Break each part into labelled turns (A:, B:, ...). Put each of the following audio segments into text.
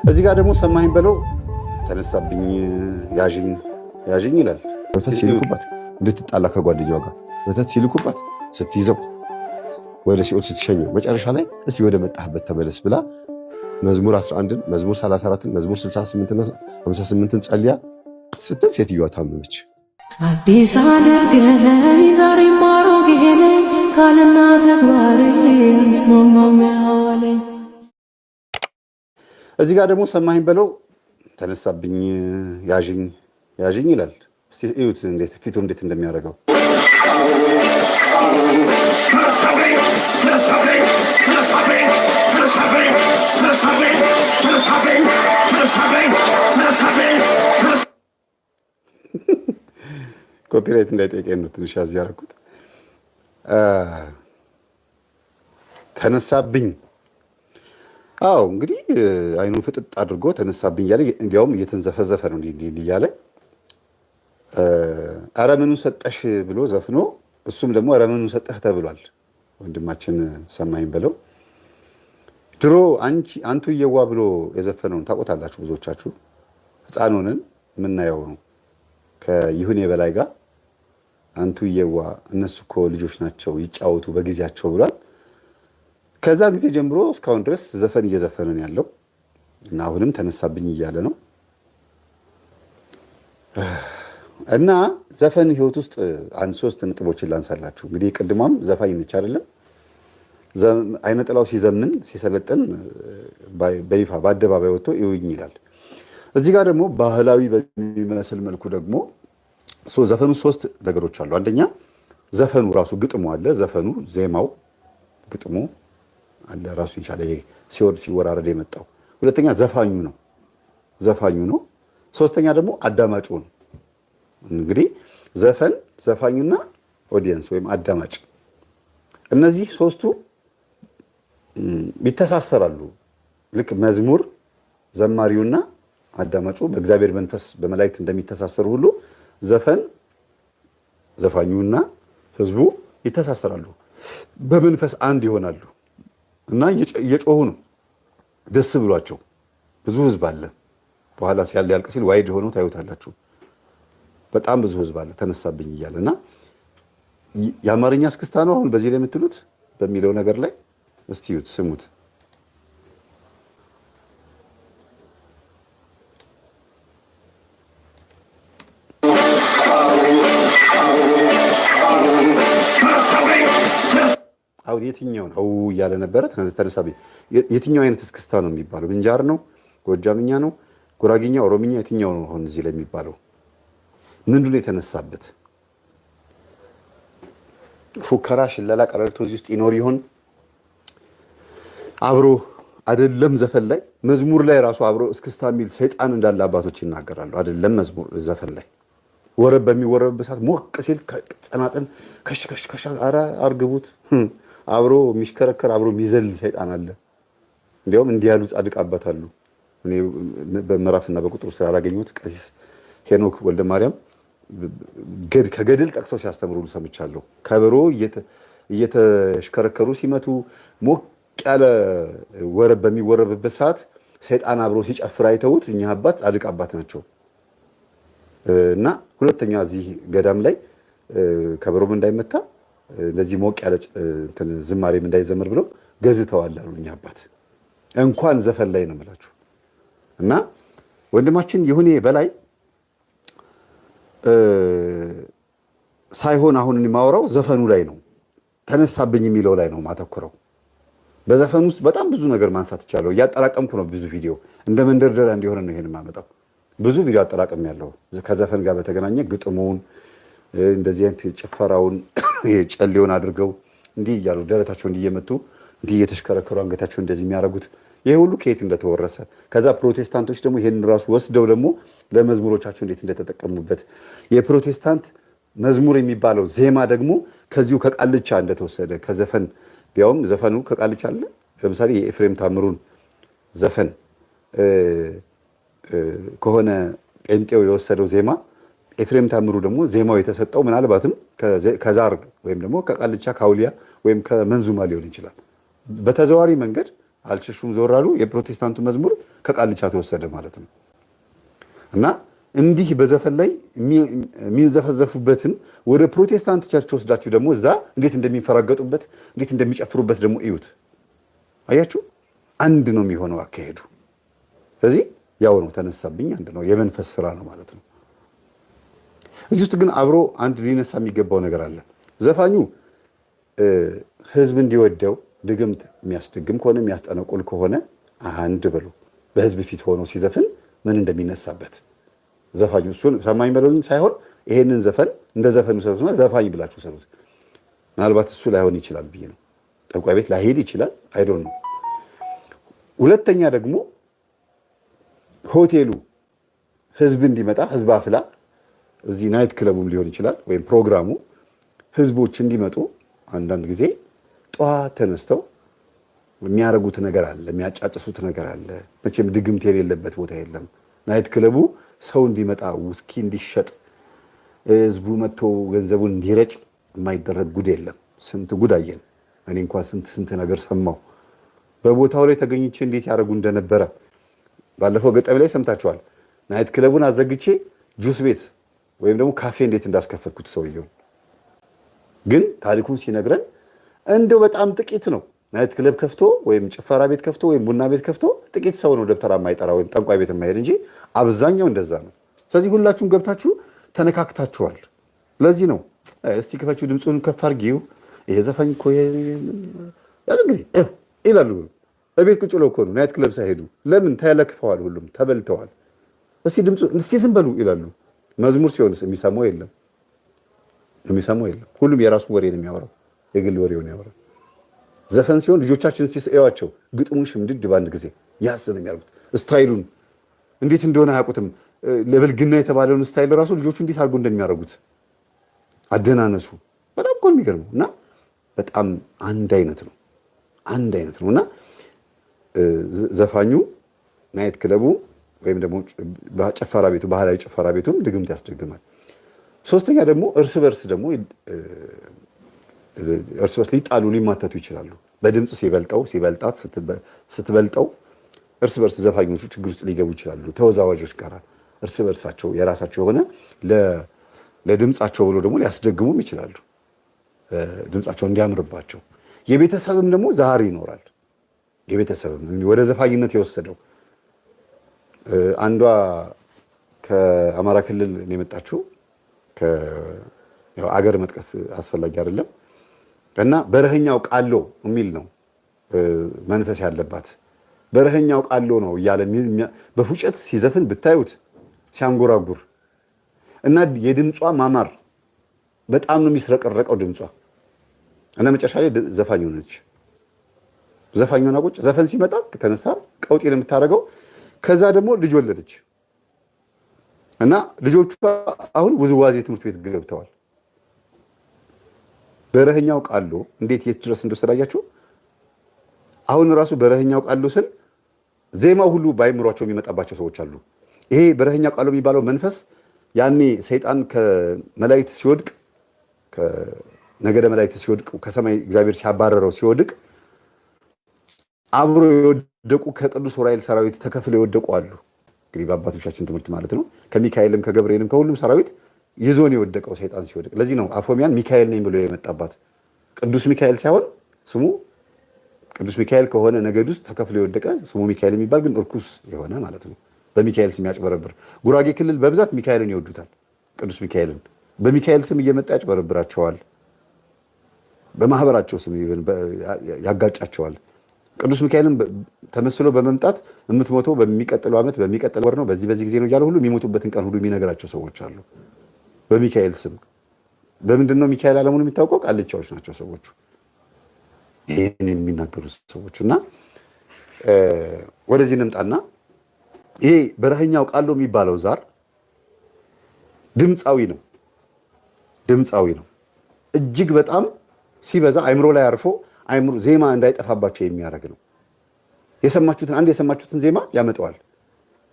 A: እዚህ ጋር ደግሞ ሰማኸኝ በለው ተነሳብኝ ያዥኝ ይላል።
B: ወተት ሲልኩባት እንድትጣላ ከጓደኛዋ ጋር ወተት ሲልኩባት ስትይዘው ወደ ሲኦል ስትሸኘው መጨረሻ ላይ እስኪ ወደ መጣህበት ተመለስ ብላ መዝሙር 11ን መዝሙር 34ን መዝሙር 68ን 58ን ጸልያ ስትል ሴትዮዋ ታመመች።
C: አዲስ አድርገኸኝ ዛሬ ማሮጌ ነኝ ካልና ተግባሬ አንስማማኝ።
A: እዚህ ጋር ደግሞ ሰማኸኝ በለው ተነሳብኝ ያዥኝ ይላል። እስቲ እዩት እንዴት ፊቱ እንዴት እንደሚያደርገው ኮፒራይት እንዳይጠይቀኝ ነው ትንሽ ያዝ ያደረኩት። ተነሳብኝ። አዎ እንግዲህ አይኑን ፍጥጥ አድርጎ ተነሳብኝ እያለ እንዲያውም እየተንዘፈዘፈ ነው እንዲህ እያለ ኧረ ምኑን ሰጠሽ ብሎ ዘፍኖ እሱም ደግሞ ኧረ ምኑን ሰጠህ ተብሏል። ወንድማችን ሰማኸኝ በለው ድሮ አንቱ እየዋ ብሎ የዘፈነውን ታውቁታላችሁ ብዙዎቻችሁ። ሕፃን ሆነን የምናየው ነው ከይሁኔ በላይ ጋር አንቱ እየዋ እነሱ እኮ ልጆች ናቸው ይጫወቱ በጊዜያቸው ብሏል። ከዛ ጊዜ ጀምሮ እስካሁን ድረስ ዘፈን እየዘፈነን ያለው እና አሁንም ተነሳብኝ እያለ ነው። እና ዘፈን ህይወት ውስጥ አንድ 3 ነጥቦችን ላንሳላችሁ። እንግዲህ ቅድሟም ዘፋኝ ነች አይደለም? አይነ ጥላው ሲዘምን ሲሰለጥን በይፋ በአደባባይ ወጥቶ ይውኝ ይላል። እዚህ ጋር ደግሞ ባህላዊ በሚመስል መልኩ ደግሞ ዘፈኑ 3 ነገሮች አሉ። አንደኛ ዘፈኑ ራሱ ግጥሙ አለ። ዘፈኑ ዜማው ግጥሙ አለ ራሱ ይቻለ ሲወርድ ሲወራረድ የመጣው። ሁለተኛ ዘፋኙ ነው። ሶስተኛ ደግሞ አዳማጩ ነው። እንግዲህ ዘፈን ዘፋኙና ኦዲየንስ ወይም አዳማጭ እነዚህ 3ቱ ይተሳሰራሉ። ልክ መዝሙር ዘማሪውና አዳማጩ በእግዚአብሔር መንፈስ በመላእክት እንደሚተሳሰሩ ሁሉ ዘፈን ዘፋኙና ህዝቡ ይተሳሰራሉ፣ በመንፈስ አንድ ይሆናሉ እና እየጮሁ ነው ደስ ብሏቸው። ብዙ ህዝብ አለ። በኋላ ሲያልቅ ሲል ዋይድ ሆኖ ታዩታላችሁ። በጣም ብዙ ህዝብ አለ ተነሳብኝ እያለና የአማርኛ እስክስታ ነው አሁን በዚህ ላይ የምትሉት በሚለው ነገር ላይ እስቲ እዩት፣ ስሙት። አሁን የትኛው ነው እያለ ነበረ ተነሳብኝ። የትኛው አይነት እስክስታ ነው የሚባለው? ምንጃር ነው? ጎጃምኛ ነው? ጉራጌኛ፣ ኦሮምኛ የትኛው ነው አሁን እዚህ ላይ የሚባለው? ምንድን ነው የተነሳበት? ፉከራ፣ ሽለላ፣ ቀረርቶ እዚህ ውስጥ ይኖር ይሆን? አብሮ አይደለም ዘፈን ላይ መዝሙር ላይ ራሱ አብሮ እስክስታ የሚል ሰይጣን እንዳለ አባቶች ይናገራሉ። አይደለም መዝሙር ዘፈን ላይ ወረብ በሚወረብበት ሰዓት ሞቅ ሲል ጸናጽል ከሽ ኧረ አርግቡት። አብሮ የሚሽከረከር አብሮ የሚዘል ሰይጣን አለ። እንዲያውም እንዲህ ያሉ ጻድቅ አባት አሉ። እኔ በምዕራፍና በቁጥር ስላላገኘሁት ቀሲስ ሄኖክ ወልደ ማርያም ከገድል ጠቅሰው ሲያስተምሩ ሰምቻለሁ። ከበሮ እየተሽከረከሩ ሲመቱ ሞቅ ያለ ወረብ በሚወረብበት ሰዓት ሰይጣን አብሮ ሲጨፍር አይተውት እኛ አባት ጻድቅ አባት ናቸው። እና ሁለተኛ እዚህ ገዳም ላይ ከበሮም እንዳይመታ እንደዚህ ሞቅ ያለ ዝማሬም እንዳይዘመር ብለው ገዝተዋል አሉ እኛ አባት። እንኳን ዘፈን ላይ ነው የምላችሁ። እና ወንድማችን ይሁኔ በላይ ሳይሆን አሁን የማወራው ዘፈኑ ላይ ነው፣ ተነሳብኝ የሚለው ላይ ነው ማተኩረው። በዘፈኑ ውስጥ በጣም ብዙ ነገር ማንሳት ይቻላል። እያጠራቀምኩ ነው ብዙ ቪዲዮ እንደ መንደርደሪያ እንዲሆን ነው ይሄን የማመጣው። ብዙ ቪዲዮ አጠራቀም ያለው ከዘፈን ጋር በተገናኘ ግጥሙን እንደዚህ አይነት ጭፈራውን ጨሌውን አድርገው እንዲህ እያሉ ደረታቸው እንዲየመቱ እንዲህ እየተሽከረከሩ አንገታቸው እንደዚህ የሚያደርጉት ይሄ ሁሉ ከየት እንደተወረሰ፣ ከዛ ፕሮቴስታንቶች ደግሞ ይሄን ራሱ ወስደው ደግሞ ለመዝሙሮቻቸው እንዴት እንደተጠቀሙበት፣ የፕሮቴስታንት መዝሙር የሚባለው ዜማ ደግሞ ከዚሁ ከቃልቻ እንደተወሰደ ከዘፈን ቢያውም ዘፈኑ ከቃልቻ አለ። ለምሳሌ የኤፍሬም ታምሩን ዘፈን ከሆነ ጴንጤው የወሰደው ዜማ ኤፍሬም ታምሩ ደግሞ ዜማው የተሰጠው ምናልባትም ከዛር ወይም ደግሞ ከቃልቻ ካውሊያ ወይም ከመንዙማ ሊሆን ይችላል። በተዘዋሪ መንገድ አልሸሹም ዞር አሉ። የፕሮቴስታንቱ መዝሙር ከቃልቻ ተወሰደ ማለት ነው። እና እንዲህ በዘፈን ላይ የሚንዘፈዘፉበትን ወደ ፕሮቴስታንት ቸርች ወስዳችሁ ደግሞ እዛ እንዴት እንደሚፈራገጡበት እንዴት እንደሚጨፍሩበት ደግሞ እዩት። አያችሁ፣ አንድ ነው የሚሆነው አካሄዱ። ስለዚህ ያው ነው ተነሳብኝ፣ አንድ ነው፣ የመንፈስ ስራ ነው ማለት ነው። እዚህ ውስጥ ግን አብሮ አንድ ሊነሳ የሚገባው ነገር አለ። ዘፋኙ ህዝብ እንዲወደው ድግምት የሚያስደግም ከሆነ የሚያስጠነቁል ከሆነ አንድ ብሎ በህዝብ ፊት ሆኖ ሲዘፍን ምን እንደሚነሳበት ዘፋኙ እሱን ሰማኝ በለውኝ ሳይሆን ይሄንን ዘፈን እንደ ዘፈኑ ሰሩትና ዘፋኝ ብላችሁ ሰሩት። ምናልባት እሱ ላይሆን ይችላል ብዬ ነው። ጠንቋይ ቤት ላይሄድ ይችላል። አይዶን ነው። ሁለተኛ ደግሞ ሆቴሉ ህዝብ እንዲመጣ ህዝብ አፍላ እዚህ ናይት ክለቡም ሊሆን ይችላል ወይም ፕሮግራሙ ህዝቦች እንዲመጡ አንዳንድ ጊዜ ጠዋት ተነስተው የሚያረጉት ነገር አለ፣ የሚያጫጭሱት ነገር አለ። መቼም ድግምት የሌለበት ቦታ የለም። ናይት ክለቡ ሰው እንዲመጣ ውስኪ እንዲሸጥ ህዝቡ መጥቶ ገንዘቡን እንዲረጭ የማይደረግ ጉድ የለም። ስንት ጉድ አየን። እኔ እንኳን ስንት ነገር ሰማሁ። በቦታው ላይ ተገኝቼ እንዴት ያደርጉ እንደነበረ ባለፈው ገጠመኝ ላይ ሰምታችኋል። ናይት ክለቡን አዘግቼ ጁስ ቤት ወይም ደግሞ ካፌ እንዴት እንዳስከፈትኩት ሰውየው። ግን ታሪኩን ሲነግረን እንደው በጣም ጥቂት ነው። ናይት ክለብ ከፍቶ ወይም ጭፈራ ቤት ከፍቶ ወይም ቡና ቤት ከፍቶ ጥቂት ሰው ነው ደብተራ የማይጠራ ወይም ጠንቋይ ቤት የማይሄድ እንጂ አብዛኛው እንደዛ ነው። ስለዚህ ሁላችሁም ገብታችሁ ተነካክታችኋል። ለዚህ ነው እስቲ ክፈችው፣ ድምፁን ከፍ አድርጊው፣ ይሄ ዘፋኝ እኮ ያዝ እንግዲህ ይላሉ። በቤት ቁጭ ብለው እኮ ነው ናይት ክለብ ሳይሄዱ። ለምን ተለክፈዋል፣ ሁሉም ተበልተዋል። እስቲ ድምፁ እስቲ ዝም በሉ ይላሉ። መዝሙር ሲሆንስ የሚሰማው የለም፣ ሁሉም የራሱ ወሬ ነው የሚያወራው፣ የግል ወሬውን ያወራል። ዘፈን ሲሆን ልጆቻችን ሲያዩዋቸው ግጥሙን ሽምድድ በአንድ ጊዜ ያዝ ነው የሚያደርጉት። ስታይሉን እንዴት እንደሆነ አያውቁትም። ለብልግና የተባለውን ስታይል ራሱ ልጆቹ እንዴት አድርጎ እንደሚያደርጉት አደናነሱ በጣም እኮ የሚገርመው እና በጣም አንድ አይነት ነው እና ዘፋኙ ናይት ክለቡ ወይም ደግሞ ጭፈራ ቤቱ ባህላዊ ጭፈራ ቤቱም ድግምት ያስደግማል። ሶስተኛ ደግሞ እርስ በርስ ሊጣሉ ሊማተቱ ይችላሉ። በድምፅ ሲበልጣት ስትበልጠው እርስ በርስ ዘፋኞቹ ችግር ውስጥ ሊገቡ ይችላሉ። ተወዛዋዦች ጋር እርስ በርሳቸው የራሳቸው የሆነ ለድምፃቸው ብሎ ደግሞ ሊያስደግሙም ይችላሉ። ድምፃቸው እንዲያምርባቸው የቤተሰብም ደግሞ ዛር ይኖራል። የቤተሰብም ወደ ዘፋኝነት የወሰደው አንዷ ከአማራ ክልል የመጣችው አገር መጥቀስ አስፈላጊ አይደለም እና በረኸኛው ቃሎ የሚል ነው መንፈስ ያለባት። በረኸኛው ቃሎ ነው እያለ በፉጨት ሲዘፍን ብታዩት ሲያንጎራጉር እና የድምጿ ማማር በጣም ነው የሚስረቀረቀው ድምጿ እና መጨረሻ ላይ ዘፋኝ ሆነች። ዘፋኝ ሆና ቁጭ ዘፈን ሲመጣ ተነስታ ቀውጤ ነው የምታደርገው። ከዛ ደግሞ ልጅ ወለደች እና ልጆቿ አሁን ውዝዋዜ ትምህርት ቤት ገብተዋል። በረኸኛው ቃሎ እንዴት የት ድረስ እንደወሰዳያችሁ። አሁን ራሱ በረኸኛው ቃሎ ስል ዜማው ሁሉ ባይምሯቸው የሚመጣባቸው ሰዎች አሉ። ይሄ በረኸኛው ቃሎ የሚባለው መንፈስ ያኔ ሰይጣን ከመላእክት ሲወድቅ ከነገደ መላእክት ሲወድቅ ከሰማይ እግዚአብሔር ሲያባረረው ሲወድቅ አብሮ የወደቁ ከቅዱስ ዑራኤል ሰራዊት ተከፍለው የወደቁ አሉ። እንግዲህ በአባቶቻችን ትምህርት ማለት ነው። ከሚካኤልም ከገብርኤልም ከሁሉም ሰራዊት ይዞን የወደቀው ሰይጣን ሲወድቅ። ለዚህ ነው አፎሚያን ሚካኤል ነኝ ብሎ የመጣባት። ቅዱስ ሚካኤል ሳይሆን ስሙ ቅዱስ ሚካኤል ከሆነ ነገድ ውስጥ ተከፍሎ የወደቀ ስሙ ሚካኤል የሚባል ግን እርኩስ የሆነ ማለት ነው። በሚካኤል ስም ያጭበረብር። ጉራጌ ክልል በብዛት ሚካኤልን ይወዱታል። ቅዱስ ሚካኤልን በሚካኤል ስም እየመጣ ያጭበረብራቸዋል። በማህበራቸው ስም ያጋጫቸዋል። ቅዱስ ሚካኤልን ተመስሎ በመምጣት የምትሞተው በሚቀጥለው ዓመት በሚቀጥለው ወር ነው፣ በዚህ ጊዜ ነው እያለ ሁሉ የሚሞቱበትን ቀን ሁሉ የሚነግራቸው ሰዎች አሉ። በሚካኤል ስም በምንድን ነው ሚካኤል ዓለሙን የሚታወቀው? ቃልቻዎች ናቸው ሰዎቹ፣ ይህን የሚናገሩ ሰዎች። እና ወደዚህ እንምጣና ይሄ በረኸኛው ቃሎ የሚባለው ዛር ድምፃዊ ነው። እጅግ በጣም ሲበዛ አይምሮ ላይ አርፎ አይምሮ ዜማ እንዳይጠፋባቸው የሚያደርግ ነው። የሰማችሁትን ዜማ ያመጣዋል።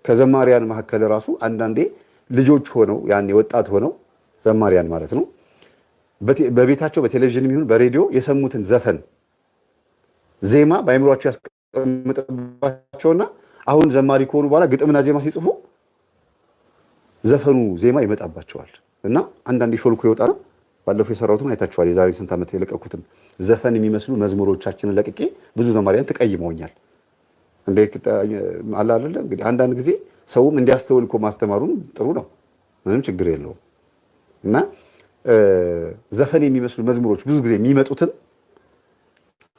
A: ከዘማሪያን መካከል ራሱ አንዳንዴ ልጆች ሆነው ያኔ ወጣት ሆነው ዘማሪያን ማለት ነው በቤታቸው በቴሌቪዥን ይሁን በሬዲዮ የሰሙትን ዘፈን ዜማ በአይምሯቸው ይቀመጥባቸውና አሁን ዘማሪ ከሆኑ በኋላ ግጥምና ዜማ ሲጽፉ ዘፈኑ ዜማ ይመጣባቸዋል እና አንዳንዴ ሾልኮ ይወጣና ባለፈው የሰራሁትን አይታችኋል። የዛሬ ስንት ዓመት የለቀኩትን ዘፈን የሚመስሉ መዝሙሮቻችንን ለቅቄ ብዙ ዘማሪያን ተቀይመውኛል። እንዴት አለ አይደለ? እንግዲህ አንዳንድ ጊዜ ሰውም እንዲያስተውል እኮ ማስተማሩን ጥሩ ነው፣ ምንም ችግር የለውም። እና ዘፈን የሚመስሉ መዝሙሮች ብዙ ጊዜ የሚመጡትን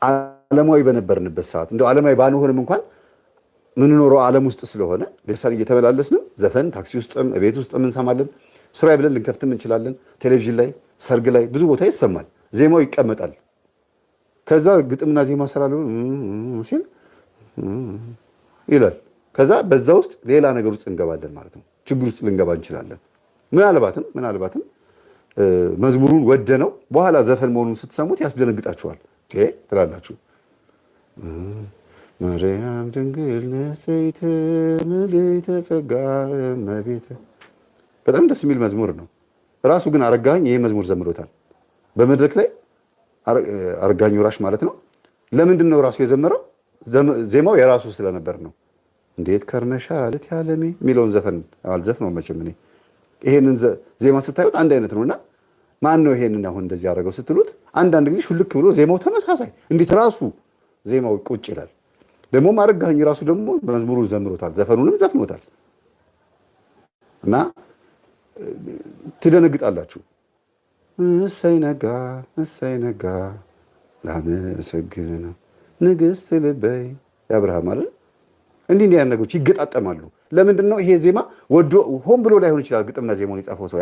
A: ዓለማዊ በነበርንበት ሰዓት እንደው ዓለማዊ ባንሆንም እንኳን ምንኖረው ዓለም ውስጥ ስለሆነ ለምሳሌ እየተመላለስንም ዘፈን ታክሲ ውስጥም ቤት ውስጥም እንሰማለን። ስራ ብለን ልንከፍትም እንችላለን። ቴሌቪዥን ላይ፣ ሰርግ ላይ ብዙ ቦታ ይሰማል። ዜማው ይቀመጣል። ከዛ ግጥምና ዜማ ሰራሉ ሲል ይላል። ከዛ በዛ ውስጥ ሌላ ነገር ውስጥ እንገባለን ማለት ነው። ችግር ውስጥ ልንገባ እንችላለን። ምናልባትም መዝሙሩን ወደ ነው በኋላ ዘፈን መሆኑን ስትሰሙት ያስደነግጣችኋል ትላላችሁ። ማርያም ድንግል ንጽሕት ምልዕተ ጸጋ እመቤተ በጣም ደስ የሚል መዝሙር ነው። ራሱ ግን አረጋኸኝ ይሄ መዝሙር ዘምሮታል በመድረክ ላይ አረጋኸኝ ወራሽ ማለት ነው። ለምንድን ነው ራሱ የዘመረው? ዜማው የራሱ ስለነበር ነው። እንዴት ከርመሻል ያለሜ የሚለውን ዘፈን አልዘፍነውም መቼም እኔ። ይሄንን ዜማ ስታዩት አንድ አይነት ነውና ማን ነው ይሄንን አሁን እንደዚህ ያደረገው ስትሉት አንዳንድ ጊዜ ሹልክ ብሎ ዜማው ተመሳሳይ እንዴት ራሱ ዜማው ቁጭ ይላል። ደግሞ አረጋኸኝ ራሱ ደግሞ መዝሙሩን ዘምሮታል፣ ዘፈኑንም ዘፍኖታል እና ትደነግጣላችሁ። እሰይ ነጋ ላመሰግን ነው ንግሥት ልበይ የአብርሃም አይደል? እንዲህ ያን ነገሮች ይገጣጠማሉ። ለምንድን ነው ይሄ ዜማ ወዶ ሆን ብሎ ላይሆን ይችላል። ግጥምና ዜማውን የጻፈው ሰው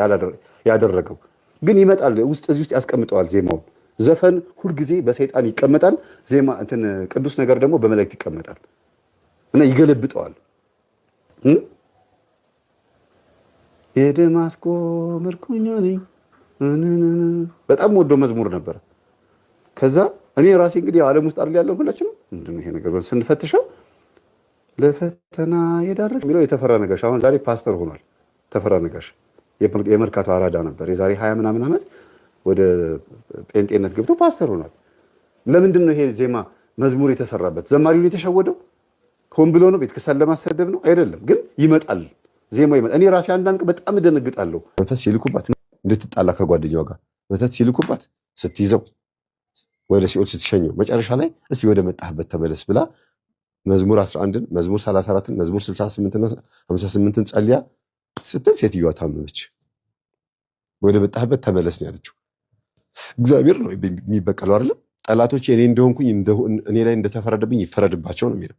A: ያደረገው ግን ይመጣል ውስጥ እዚህ ውስጥ ያስቀምጠዋል ዜማውን። ዘፈን ሁልጊዜ በሰይጣን ይቀመጣል። ዜማ እንትን ቅዱስ ነገር ደግሞ በመላእክት ይቀመጣል እና ይገለብጠዋል። የደማስቆ ምርኮኛ ነኝ በጣም ወዶ መዝሙር ነበረ። ከዛ እኔ ራሴ እንግዲህ ዓለም ውስጥ አይደል ያለው ሁላችንም ምንድን ነው ይሄ ነገር ስንፈትሸው ለፈተና የዳረግ የሚለው የተፈራ ነጋሽ አሁን ዛሬ ፓስተር ሆኗል። ተፈራ ነጋሽ የመርካቶ አራዳ ነበር። የዛሬ 20 ምናምን ዓመት ወደ ጴንጤነት ገብቶ ፓስተር ሆኗል። ለምንድን ነው ይሄ ዜማ መዝሙር የተሰራበት? ዘማሪውን የተሸወደው ሆን ብሎ ነው? ቤተክርስቲያን ለማሰደብ ነው? አይደለም። ግን ይመጣል ዜማ ይመጣል። እኔ ራሴ አንዳንድ በጣም እደነግጣለሁ።
B: መንፈስ ሲልኩባት እንድትጣላ ከጓደኛዋ ጋር መተት ሲልኩባት ስትይዘው ወደ ሲኦል ስትሸኘው መጨረሻ ላይ እስኪ ወደ መጣህበት ተመለስ ብላ መዝሙር 11ን መዝሙር 34ን መዝሙር 68ና 58ን ጸልያ ስትል ሴትዮዋ ታመመች። ወደ መጣህበት ተመለስ ነው ያለችው። እግዚአብሔር ነው የሚበቀለው አይደለም። ጠላቶች እኔ እንደሆንኩኝ እኔ ላይ እንደተፈረደብኝ ይፈረድባቸው ነው የሚለው።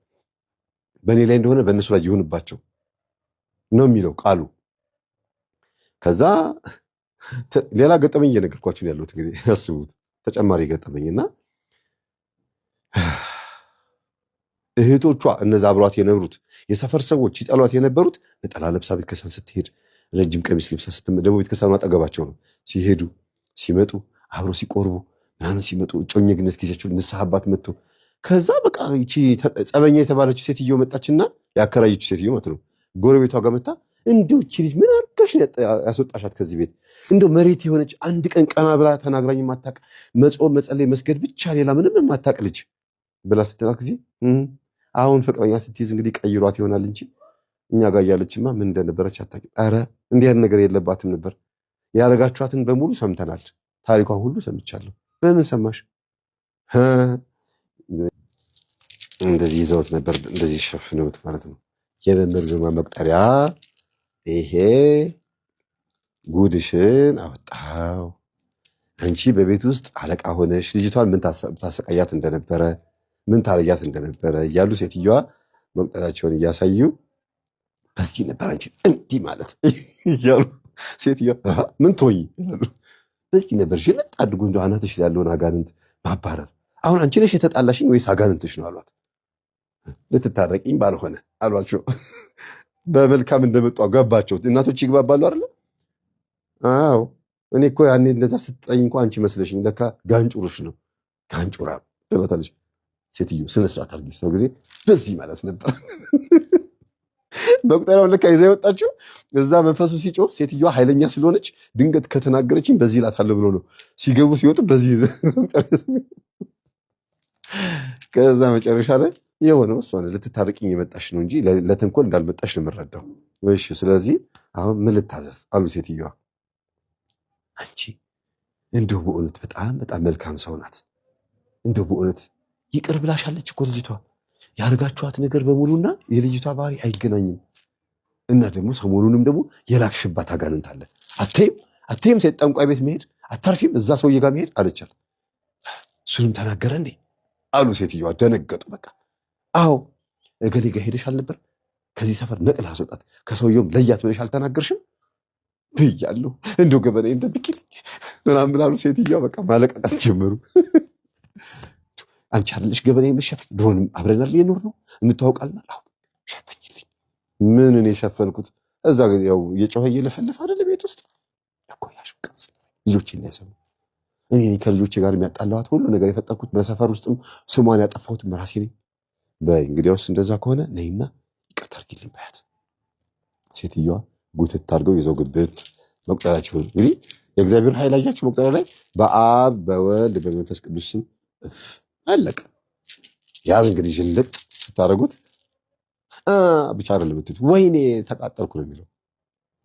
B: በእኔ ላይ እንደሆነ በእነሱ ላይ ይሁንባቸው ነው የሚለው ቃሉ። ከዛ ሌላ ገጠመኝ እየነገርኳችሁ ያለሁት እንግዲህ ያስቡት። ተጨማሪ ገጠመኝና እህቶቿ እነዛ አብሯት የነበሩት የሰፈር ሰዎች ይጠሏት የነበሩት ነጠላ ለብሳ ቤተክርስቲያን ስትሄድ ረጅም ቀሚስ ለብሳ ደግሞ ቤተክርስቲያን አጠገባቸው ነው ሲሄዱ ሲመጡ አብረው ሲቆርቡ ምናምን ሲመጡ እጮኝነት ጊዜያቸው ንስሐ አባት መጥቶ ከዛ በቃ ይቺ ጸበኛ የተባለችው ሴትዮ መጣችና ያከራየችው ሴትዮ ማለት ነው ጎረቤቷ ጋር መጣ። እንደው እቺ ልጅ ምን አርጋሽ ያስወጣሻት ከዚህ ቤት? እንደው መሬት የሆነች አንድ ቀን ቀና ብላ ተናግራኝ የማታውቅ መጾም መጸለይ መስገድ ብቻ ሌላ ምንም የማታውቅ ልጅ ብላ ስትላት ጊዜ አሁን ፍቅረኛ ስትይዝ እንግዲህ ቀይሯት ይሆናል እንጂ እኛ ጋር እያለችማ ምን እንደነበረች አታውቅም። ኧረ እንዲህ አይነት ነገር የለባትም ነበር። ያደረጋችኋትን በሙሉ ሰምተናል። ታሪኳን ሁሉ ሰምቻለሁ። በምን ሰማሽ? እንደዚህ ይዘውት ነበር፣ እንደዚህ ሸፍነውት ማለት ነው። የመምህር ግርማ መቁጠሪያ ይሄ ጉድሽን አወጣው። አንቺ በቤት ውስጥ አለቃ ሆነሽ ልጅቷን ምን ታሰቃያት እንደነበረ ምን ታረጊያት እንደነበረ እያሉ ሴትዮዋ መቁጠሪያቸውን እያሳዩ በዚህ ነበር አንቺ እንዲህ ማለት እያሉ ሴትዮዋ ምን ትሆኚ ይላሉ። በዚህ ነበር ሽልጥ አድርጎ እንደው አናትሽ ያለውን አጋንንት ማባረር። አሁን አንቺ ነሽ የተጣላሽኝ ወይስ አጋንንትሽ ነው አሏት። ልትታረቂኝ ባልሆነ አሏቸው። በመልካም እንደመጡ ገባቸው። እናቶች ይግባባሉ አይደለ? አዎ እኔ እኮ ያኔ እንደዛ ስትጠይኝ እንኳ አንቺ መስለሽኝ ለካ ጋንጩርሽ ነው ጋንጩራ ትላታለች። ሴትዮ ስነ ስርዓት አድርጊ ሰው ጊዜ በዚህ ማለት ነበር። መቁጠሪያውን ለካ ይዛ የወጣችው እዛ መንፈሱ ሲጮህ ሴትዮዋ ኃይለኛ ስለሆነች ድንገት ከተናገረችኝ በዚህ እላታለሁ ብሎ ነው። ሲገቡ ሲወጡ በዚህ ከዛ መጨረሻ ላይ የሆነው እሷ ልትታረቂኝ የመጣሽ ነው እንጂ ለተንኮል እንዳልመጣሽ ነው የምረዳው። እሺ ስለዚህ አሁን ምን ልታዘዝ አሉ ሴትዮዋ። አንቺ እንደው በእውነት በጣም በጣም መልካም ሰው ናት። እንደው በእውነት ይቅር ብላሻለች እኮ ልጅቷ። ያርጋችኋት ነገር በሙሉና የልጅቷ ባህሪ አይገናኝም። እና ደግሞ ሰሞኑንም ደግሞ የላክሽባት አጋንንት አለ። አትይም ሴት ጠንቋይ ቤት መሄድ አታርፊም እዛ ሰውዬ ጋር መሄድ አለቻት። እሱንም ተናገረ እንዴ አሉ ሴትዮዋ። ደነገጡ። በቃ አዎ እገሌ ጋር ሄደሽ አልነበር? ከዚህ ሰፈር ነቅል አስወጣት፣ ከሰውየውም ለያት ብለሽ አልተናገርሽም ብያለሁ። እንደው ገበና እንደብቂል ምናምን ብላሉ ሴትዮዋ። በቃ ማለቃቀስ ጀመሩ። አንቺ አይደለሽ ገበና የምትሸፍኝ? ድሮንም አብረን አይደል የኖር ነው እንተዋውቃለን። አዎ ሸፍኝልኝ። ምን እኔ የሸፈንኩት? እዛ ያው የጮኸ እየለፈለፈ አይደል ቤት ውስጥ እኮ ያሽቀስ ልጆቼ እንዳይሰሙ እኔ ከልጆቼ ጋር የሚያጣላዋት ሁሉ ነገር የፈጠርኩት በሰፈር ውስጥም ስሟን ያጠፋሁት ራሴ ነኝ። በይ እንግዲያውስ እንደዛ ከሆነ ነይና ይቅርታ አድርጊልኝ በያት። ሴትዮዋ ጉትት አድርገው ይዘው ግብት መቁጠሪያቸው እንግዲህ የእግዚአብሔር ኃይል አያችሁ። መቁጠሪያ ላይ በአብ በወልድ በመንፈስ ቅዱስ ስም አለቀ። ያዝ እንግዲህ ጅልጥ ስታደርጉት ብቻ አይደለም የምትሉት ወይኔ ተቃጠልኩ ነው የሚለው።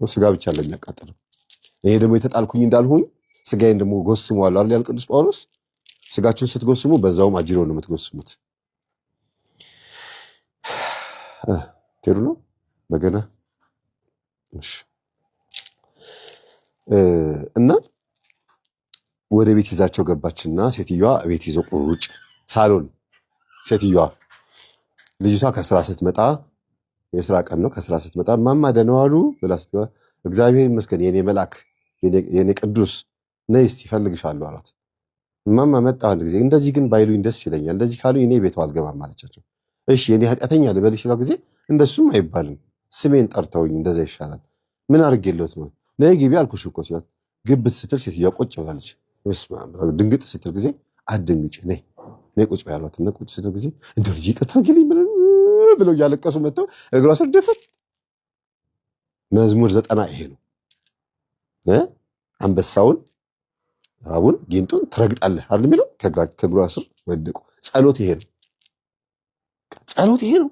B: ስጋ ብቻ ለሚያቃጥለው ይሄ ደግሞ የተጣልኩኝ እንዳልሆኝ ስጋዬን ደግሞ ጎስመዋለሁ አይደል ያል ቅዱስ ጳውሎስ። ስጋችሁን ስትጎስሙ በዛውም አጅሮ ነው የምትጎስሙት። ትሩ ነው በገና እሺ። እና ወደ ቤት ይዛቸው ገባችና ሴትዮዋ ቤት ይዘው ቁጭ ሳሎን ሴትዮዋ ልጅቷ ከስራ ስትመጣ የስራ ቀን ነው። ከስራ ስትመጣ ማማ ደህና ዋሉ ብላ ስትገባ እግዚአብሔር ይመስገን የኔ መልአክ የኔ ቅዱስ ነይ እስቲ እፈልግሻለሁ አሏት። ማማ መጣ አንድ ጊዜ እንደዚህ ግን ባይሉኝ ደስ ይለኛል፣ እንደዚህ ካሉኝ እኔ ቤቷ አልገባም አለቻቸው። እሺ የኔ ኃጢአተኛ ልበልሽ ይችላል ጊዜ እንደሱም አይባልም፣ ስሜን ጠርተውኝ እንደዛ ይሻላል። ምን አድርጌልዎት ነው? ነይ ግቢ አልኩሽ እኮ ሲሏት ግብት ስትል ሴትዮዋ ቁጭ ብላለች። ድንግጥ ስትል ጊዜ አትደንግጭ ነይ ቁጭ በይ አሏትና ቁጭ ስትል ጊዜ እንደው ልጅ ይቅርታ አድርጊልኝ ብለው እያለቀሱ መጥተው እግሯ ስር ደፈት። መዝሙር 90 ይሄ ነው። አንበሳውን እባቡን ጊንጡን ትረግጣለህ አይደል የሚለው ከእግሯ ስር ወደቁ። ጸሎት ይሄ ነው። ጸሎት ይሄ ነው።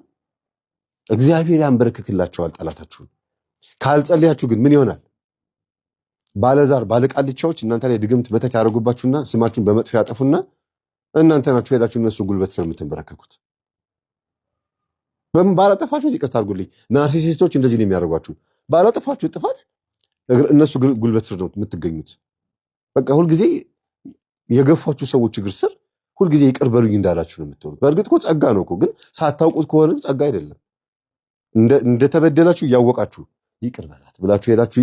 B: እግዚአብሔር ያንበረክክላቸዋል ጠላታችሁን። ካልጸልያችሁ ግን ምን ይሆናል? ባለዛር ባለቃልቻዎች እናንተ ላይ ድግምት በተት ያደርጉባችሁና ስማችሁን በመጥፎ ያጠፉና እናንተ ናችሁ ሄዳችሁ እነሱ ጉልበት ስር የምትንበረከኩት። በምን ባላጠፋችሁ ይቅርታ አድርጉልኝ። ናርሲሲስቶች እንደዚህ ነው የሚያደርጓችሁ። ባላጠፋችሁ ጥፋት እነሱ ጉልበት ስር ነው የምትገኙት። በቃ ሁልጊዜ የገፏችሁ ሰዎች እግር ስር ሁልጊዜ ይቅር በሉኝ እንዳላችሁ ነው የምትሆኑት። በእርግጥ እኮ ጸጋ ነው እኮ፣ ግን ሳታውቁት ከሆነ ጸጋ አይደለም። እንደተበደላችሁ እያወቃችሁ ይቅር በላት ብላችሁ ሄዳችሁ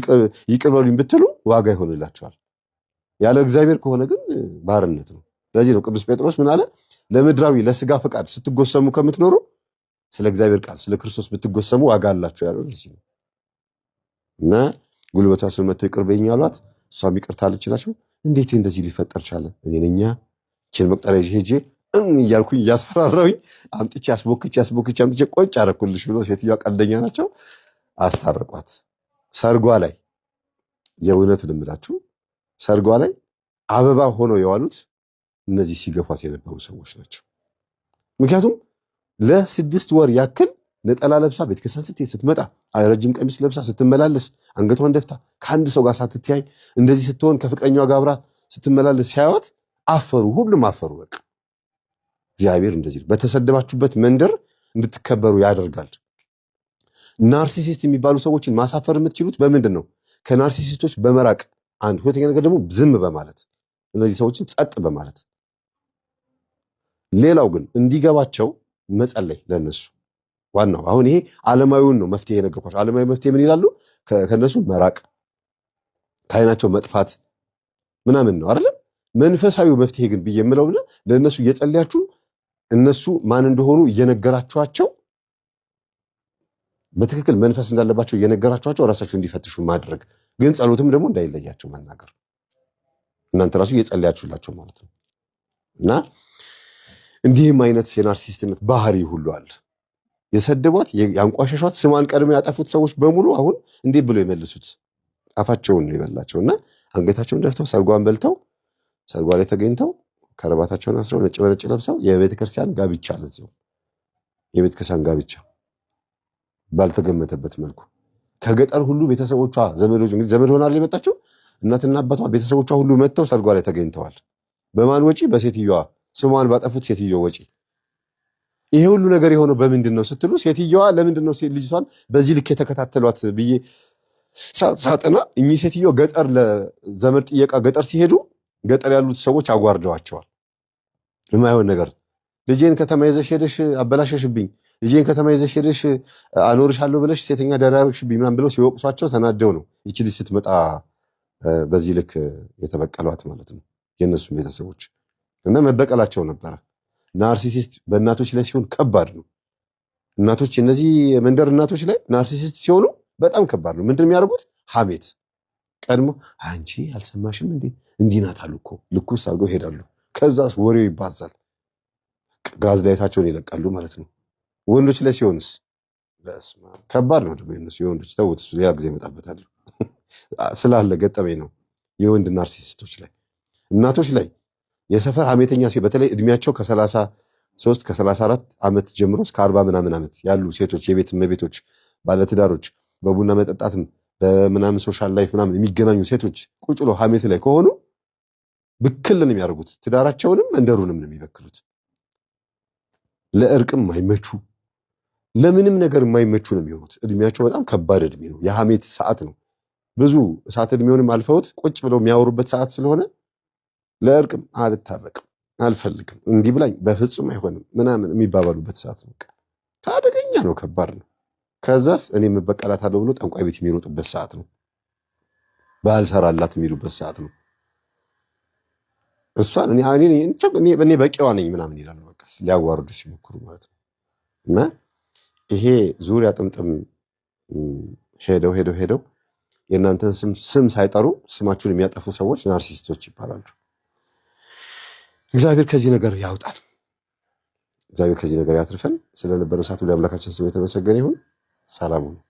B: ይቅር በሉኝ ብትሉ ዋጋ ይሆንላችኋል። ያለ እግዚአብሔር ከሆነ ግን ባርነት ነው። ለዚህ ነው ቅዱስ ጴጥሮስ ምን አለ? ለምድራዊ ለስጋ ፈቃድ ስትጎሰሙ ከምትኖሩ ስለ እግዚአብሔር ቃል ስለ ክርስቶስ ብትጎሰሙ ዋጋ አላችሁ ያለው ለዚህ ነው። እና ጉልበቷ ስር መጥተው ይቅር በይኝ አሏት። እሷም ይቅርታ አለችላቸው። እንዴት እንደዚህ ሊፈጠር ቻለ? እኔ ነኝ እቺን መቁጠሪያ ሄጄ እያልኩኝ እያስፈራራሁኝ አምጥቼ አስቦክቼ አምጥቼ ቆጭ አደረኩልሽ ብሎ ሴትዮዋ ቀልደኛ ናቸው። አስታረቋት። ሰርጓ ላይ የእውነት ልምላችሁ ሰርጓ ላይ አበባ ሆነው የዋሉት እነዚህ ሲገፏት የነበሩ ሰዎች ናቸው። ምክንያቱም ለ6 ወር ያክል ነጠላ ለብሳ ቤተክርስቲያን ስትሄድ ስትመጣ ረጅም ቀሚስ ለብሳ ስትመላለስ አንገቷን ደፍታ ከአንድ ሰው ጋር ሳትተያይ እንደዚህ ስትሆን ከፍቅረኛዋ ጋር አብራ ስትመላለስ ሲያዩት አፈሩ። ሁሉም አፈሩ። በቃ እግዚአብሔር እንደዚህ በተሰደባችሁበት መንደር እንድትከበሩ ያደርጋል። ናርሲሲስት የሚባሉ ሰዎችን ማሳፈር የምትችሉት በምንድን ነው? ከናርሲሲስቶች በመራቅ አንድ። ሁለተኛ ነገር ደግሞ ዝም በማለት እነዚህ ሰዎችን ጸጥ በማለት። ሌላው ግን እንዲገባቸው መጸለይ ለነሱ ዋናው። አሁን ይሄ ዓለማዊውን ነው መፍትሄ የነገርኳቸው። ዓለማዊ መፍትሄ ምን ይላሉ? ከነሱ መራቅ፣ ከዓይናቸው መጥፋት ምናምን ነው አይደለም። መንፈሳዊው መፍትሄ ግን ብዬ የምለው ለእነሱ እየጸለያችሁ እነሱ ማን እንደሆኑ እየነገራችኋቸው በትክክል መንፈስ እንዳለባቸው እየነገራችኋቸው ራሳቸው እንዲፈትሹ ማድረግ። ግን ጸሎትም ደግሞ እንዳይለያቸው መናገር። እናንተ ራሱ እየጸለያችሁላቸው ማለት ነው። እና እንዲህም አይነት የናርሲሲስትነት ባህሪ ሁሉ አለ። የሰደቧት ያንቋሸሿት ስሟን ቀድመው ያጠፉት ሰዎች በሙሉ አሁን እንዴት ብሎ የመልሱት? አፋቸውን ነው የበላቸው። እና አንገታቸውን ደፍተው ሰርጓን በልተው ሰርጓ ላይ ተገኝተው ከረባታቸውን አስረው ነጭ በነጭ ለብሰው የቤተ ክርስቲያን ጋብቻ ለዚሁ የቤት ከሳን ጋብቻ ባልተገመተበት መልኩ ከገጠር ሁሉ ቤተሰቦቿ ዘመዶች እንግዲህ ዘመድ ሆናል የመጣችው እናትና አባቷ ቤተሰቦቿ ሁሉ መጥተው ሰርጓ ላይ ተገኝተዋል። በማን ወጪ? በሴትዮዋ ስሟን ባጠፉት ሴትዮ ወጪ። ይሄ ሁሉ ነገር የሆነው በምንድን ነው ስትሉ ሴትዮዋ ለምንድን ነው ልጅቷን በዚህ ልክ የተከታተሏት ብዬ ሳጠና እኚህ ሴትዮ ገጠር ለዘመድ ጥየቃ ገጠር ሲሄዱ ገጠር ያሉት ሰዎች አጓርደዋቸዋል። የማይሆን ነገር ልጄን ከተማ ይዘሽ ሄደሽ አበላሸሽብኝ፣ ልጄን ከተማ ይዘሽ ሄደሽ አኖርሻለሁ ብለሽ ሴተኛ ዳራርሽብኝ ምናምን ብለው ሲወቅሷቸው ተናደው ነው ይቺ ልጅ ስትመጣ በዚህ ልክ የተበቀሏት ማለት ነው የእነሱም ቤተሰቦች እና መበቀላቸው ነበረ። ናርሲሲስት በእናቶች ላይ ሲሆን ከባድ ነው። እናቶች እነዚህ መንደር እናቶች ላይ ናርሲሲስት ሲሆኑ በጣም ከባድ ነው። ምንድን የሚያደርጉት? ሐሜት ቀድሞ አንቺ አልሰማሽም እንዴ እንዲህ ናት አሉ እኮ ልኩስ አድርገው ይሄዳሉ። ከዛስ ወሬው ይባዛል። ጋዝ ላይታቸውን ይለቃሉ ማለት ነው። ወንዶች ላይ ሲሆንስ በስመ አብ ከባድ ነው። ደግሞ የእነሱ የወንዶች ተውት፣ እሱ ሌላ ጊዜ እመጣበታለሁ ስላለ ገጠመኝ ነው። የወንድ ናርሲሲስቶች ላይ እናቶች ላይ የሰፈር ሐሜተኛ በተለይ እድሜያቸው ከ33 ከ34 ዓመት ጀምሮ እስከ 40 ምናምን ዓመት ያሉ ሴቶች የቤት እመቤቶች ባለትዳሮች በቡና መጠጣትን በምናምን ሶሻል ላይፍ ምናምን የሚገናኙ ሴቶች ቁጭ ብለው ሐሜት ላይ ከሆኑ ብክል ነው የሚያደርጉት። ትዳራቸውንም መንደሩንም ነው የሚበክሉት። ለእርቅም የማይመቹ ለምንም ነገር የማይመቹ ነው የሚሆኑት። እድሜያቸው በጣም ከባድ እድሜ ነው። የሐሜት ሰዓት ነው። ብዙ እሳት እድሜውንም አልፈውት ቁጭ ብለው የሚያወሩበት ሰዓት ስለሆነ ለእርቅም አልታረቅም፣ አልፈልግም፣ እንዲህ ብላኝ በፍጹም አይሆንም ምናምን የሚባባሉበት ሰዓት ነው። አደገኛ ነው፣ ከባድ ነው። ከዛስ እኔ መበቀላታለሁ ብሎ ጠንቋይ ቤት የሚሮጡበት ሰዓት ነው። ባልሰራላት የሚሉበት ሰዓት ነው። እሷን እኔ በቂዋ ነኝ ምናምን ይላሉ። በቃ ሊያዋርዱ ሲሞክሩ ማለት ነው። እና ይሄ ዙሪያ ጥምጥም ሄደው የእናንተን ስም ሳይጠሩ ስማችሁን የሚያጠፉ ሰዎች ናርሲስቶች ይባላሉ። እግዚአብሔር ከዚህ ነገር ያውጣል። እግዚአብሔር ከዚህ ነገር ያትርፈን። ስለነበረ ሰዓት ሁሉ አምላካችን ስም የተመሰገነ ይሁን። ሰላም ነው።